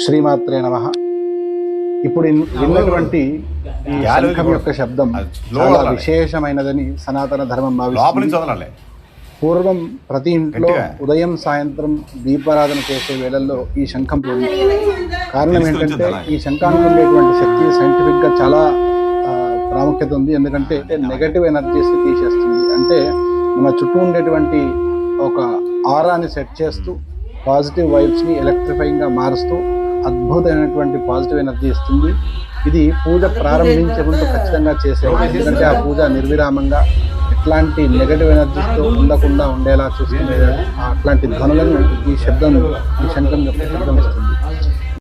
శ్రీమాత్రే నమః. ఇప్పుడు విన్నటువంటి ఈ శంఖం యొక్క శబ్దం చాలా విశేషమైనదని సనాతన ధర్మం భావిస్తుంది. పూర్వం ప్రతి ఇంట్లో ఉదయం సాయంత్రం దీపారాధన చేసే వేళల్లో ఈ శంఖం పూజించారు. కారణం ఏంటంటే ఈ శంఖానికి ఉండేటువంటి శక్తి సైంటిఫిక్ గా చాలా ప్రాముఖ్యత ఉంది. ఎందుకంటే నెగటివ్ ఎనర్జీస్ తీసేస్తుంది. అంటే మన చుట్టూ ఉండేటువంటి ఒక ఆరాని సెట్ చేస్తూ పాజిటివ్ వైబ్స్ ని ఎలక్ట్రిఫైయింగ్ గా మారుస్తూ అద్భుతమైనటువంటి పాజిటివ్ ఎనర్జీ ఇస్తుంది. ఇది పూజ ప్రారంభించే ముందు ఖచ్చితంగా చేసేది. ఎందుకంటే ఆ పూజ నిర్విరామంగా ఎట్లాంటి నెగటివ్ ఎనర్జీస్తో ఉండకుండా ఉండేలా చూసుకునే అట్లాంటి ధ్వనులను ఈ శంఖం యొక్క శబ్దం ఇస్తుంది.